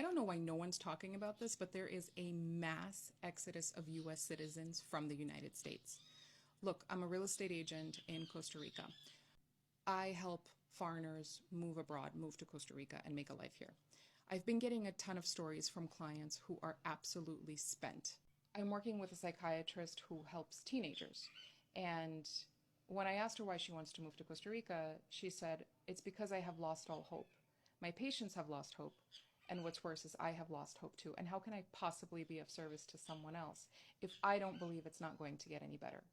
I don't know why no one's talking about this, but there is a mass exodus of US citizens from the United States. Look, I'm a real estate agent in Costa Rica. I help foreigners move abroad, move to Costa Rica, and make a life here. I've been getting a ton of stories from clients who are absolutely spent. I'm working with a psychiatrist who helps teenagers. And when I asked her why she wants to move to Costa Rica, she said, it's because I have lost all hope. My patients have lost hope. And what's worse is I have lost hope too. And how can I possibly be of service to someone else if I don't believe it's not going to get any better?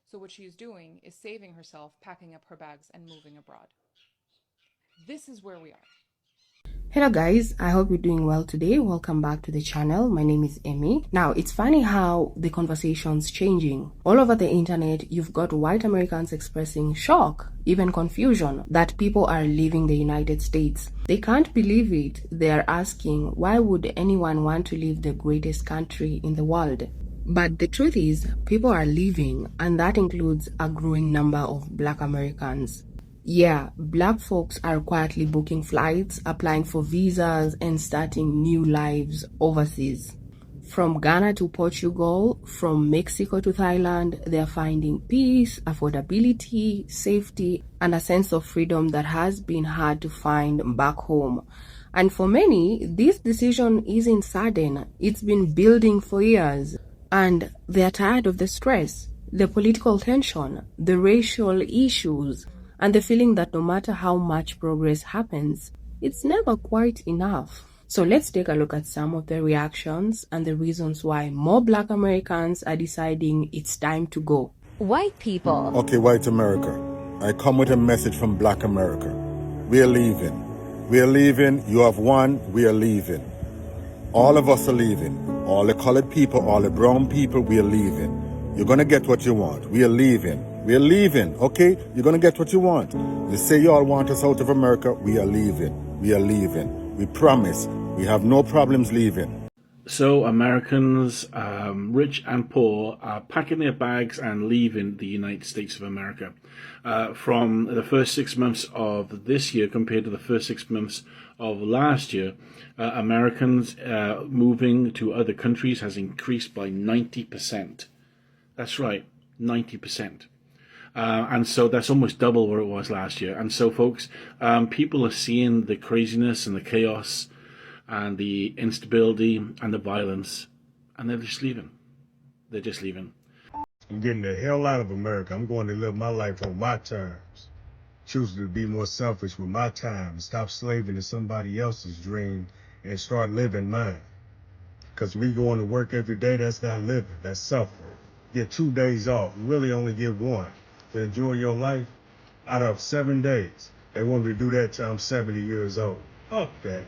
So what she's doing is saving herself, packing up her bags, and moving abroad. This is where we are. Hello guys, I hope you're doing well today. Welcome back to the channel. My name is Emmy. Now, it's funny how the conversation's changing. All over the internet, you've got white Americans expressing shock, even confusion, that people are leaving the United States. They can't believe it. They are asking, why would anyone want to leave the greatest country in the world? But the truth is, people are leaving, and that includes a growing number of Black Americans. Yeah, Black folks are quietly booking flights, applying for visas, and starting new lives overseas. From Ghana to Portugal, from Mexico to Thailand, they're finding peace, affordability, safety, and a sense of freedom that has been hard to find back home. And for many, this decision isn't sudden. It's been building for years. And they're tired of the stress, the political tension, the racial issues, and the feeling that no matter how much progress happens, it's never quite enough. So let's take a look at some of the reactions and the reasons why more Black Americans are deciding it's time to go. White people. Okay, white America, I come with a message from Black America. We are leaving. We are leaving. You have won. We are leaving. All of us are leaving. All the colored people, all the brown people, we are leaving. You're going to get what you want. We are leaving. We are leaving, okay? You're going to get what you want. You say you all want us out of America. We are leaving. We are leaving. We promise. We have no problems leaving. So Americans, rich and poor, are packing their bags and leaving the United States of America. From the first 6 months of this year compared to the first 6 months of last year, Americans moving to other countries has increased by 90%. That's right, 90%. And so that's almost double where it was last year. And so, folks, people are seeing the craziness and the chaos and the instability and the violence, and they're just leaving. They're just leaving. I'm getting the hell out of America. I'm going to live my life on my terms. Choosing to be more selfish with my time, stop slaving to somebody else's dream, and start living mine. Because me going to work every day, that's not living, that's suffering. Get 2 days off, you really only get one. To enjoy your life, out of 7 days, they want me to do that till I'm 70 years old. Fuck that.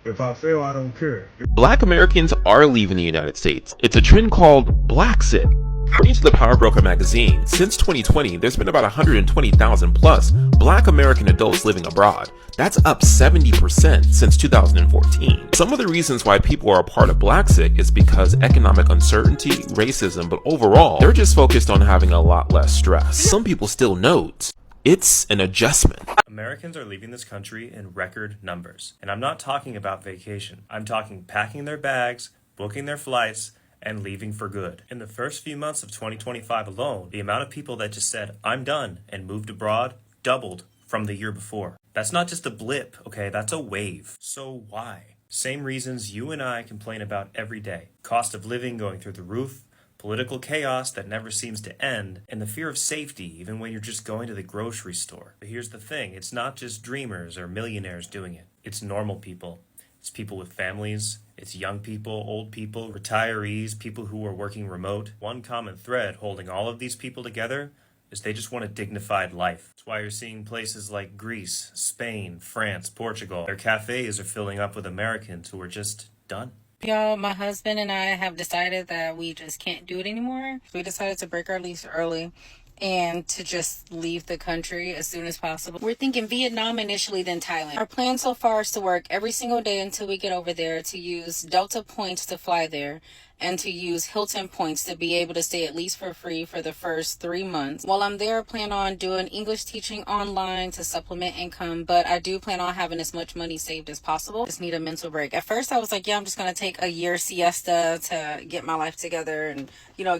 If I fail, I don't care. Black Americans are leaving the United States. It's a trend called Blacksit. According to the Power Broker magazine, since 2020, there's been about 120,000 plus Black American adults living abroad. That's up 70% since 2014. Some of the reasons why people are a part of Blacksit is because economic uncertainty, racism, but overall, they're just focused on having a lot less stress. Some people still note it's an adjustment. Americans are leaving this country in record numbers. And I'm not talking about vacation. I'm talking packing their bags, booking their flights, and leaving for good. In the first few months of 2025 alone, the amount of people that just said, I'm done, and moved abroad doubled from the year before. That's not just a blip, okay? That's a wave. So why? Same reasons you and I complain about every day. Cost of living going through the roof, political chaos that never seems to end, and the fear of safety even when you're just going to the grocery store. But here's the thing, it's not just dreamers or millionaires doing it. It's normal people. It's people with families, it's young people, old people, retirees, people who are working remote. One common thread holding all of these people together is they just want a dignified life. That's why you're seeing places like Greece, Spain, France, Portugal. Their cafes are filling up with Americans who are just done. Y'all, my husband and I have decided that we just can't do it anymore. We decided to break our lease early and to just leave the country as soon as possible. We're thinking Vietnam initially, then Thailand. Our plan so far is to work every single day until we get over there, to use Delta points to fly there, and to use Hilton points to be able to stay at least for free for the first 3 months. While I'm there, I plan on doing English teaching online to supplement income, but I do plan on having as much money saved as possible. Just need a mental break. At first, I was like, yeah, I'm just going to take a year siesta to get my life together and,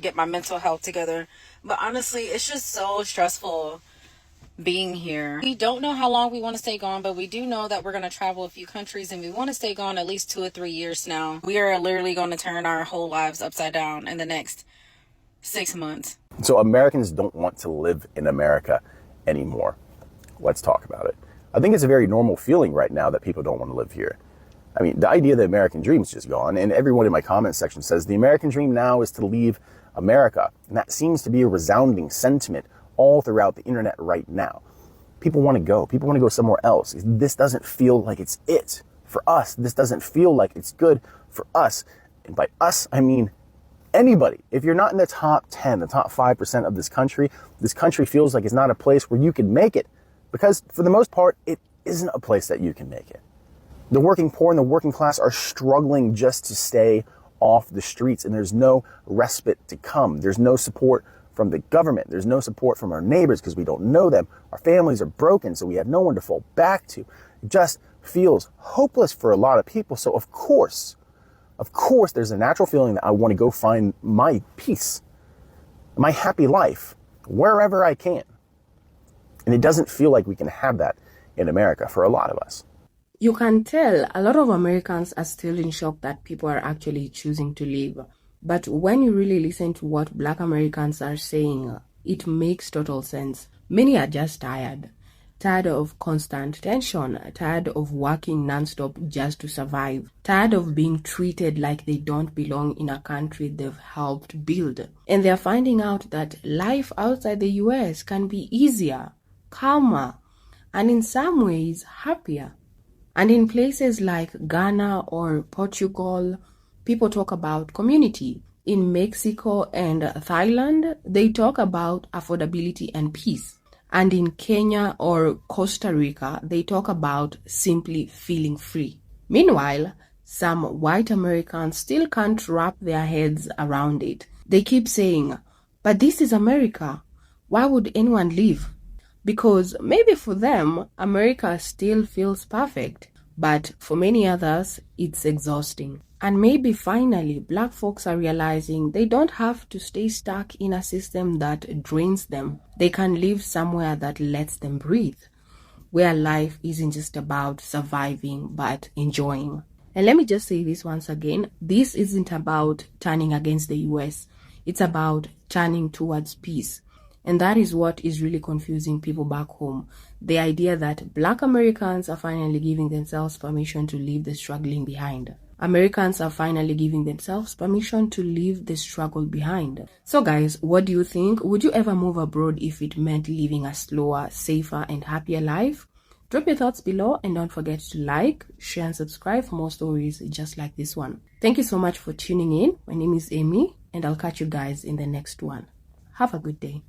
get my mental health together. But honestly, it's just so stressful being here. We don't know how long we want to stay gone, but we do know that we're going to travel a few countries, and we want to stay gone at least 2 or 3 years now. We are literally going to turn our whole lives upside down in the next 6 months. So Americans don't want to live in America anymore. Let's talk about it. I think it's a very normal feeling right now that people don't want to live here. I mean, the idea of the American dream is just gone, and everyone in my comment section says the American dream now is to leave America, and that seems to be a resounding sentiment all throughout the internet right now. People want to go. People want to go somewhere else. This doesn't feel like it's it for us. This doesn't feel like it's good for us. And by us, I mean anybody. If you're not in the top 10, the top 5% of this country feels like it's not a place where you can make it, because for the most part, it isn't a place that you can make it. The working poor and the working class are struggling just to stay off the streets, and there's no respite to come. There's no support from the government. There's no support from our neighbors because we don't know them. Our families are broken, so we have no one to fall back to. It just feels hopeless for a lot of people. So of course, there's a natural feeling that I want to go find my peace, my happy life, wherever I can. And it doesn't feel like we can have that in America for a lot of us. You can tell a lot of Americans are still in shock that people are actually choosing to leave. But when you really listen to what Black Americans are saying, it makes total sense. Many are just tired of constant tension, tired of working nonstop just to survive, tired of being treated like they don't belong in a country they've helped build. And they're finding out that life outside the US can be easier, calmer, and in some ways happier. And in places like Ghana or Portugal, people talk about community. In Mexico and Thailand, they talk about affordability and peace. And in Kenya or Costa Rica, they talk about simply feeling free. Meanwhile, some white Americans still can't wrap their heads around it. They keep saying, but this is America. Why would anyone leave? Because maybe for them, America still feels perfect. But for many others, it's exhausting. And maybe finally, Black folks are realizing they don't have to stay stuck in a system that drains them. They can live somewhere that lets them breathe, where life isn't just about surviving, but enjoying. And let me just say this once again, this isn't about turning against the US. It's about turning towards peace. And that is what is really confusing people back home. The idea that Black Americans are finally giving themselves permission to leave the struggling behind. Americans are finally giving themselves permission to leave the struggle behind. So guys, what do you think? Would you ever move abroad if it meant living a slower, safer, and happier life? Drop your thoughts below and don't forget to like, share, and subscribe for more stories just like this one. Thank you so much for tuning in. My name is Amy, and I'll catch you guys in the next one. Have a good day.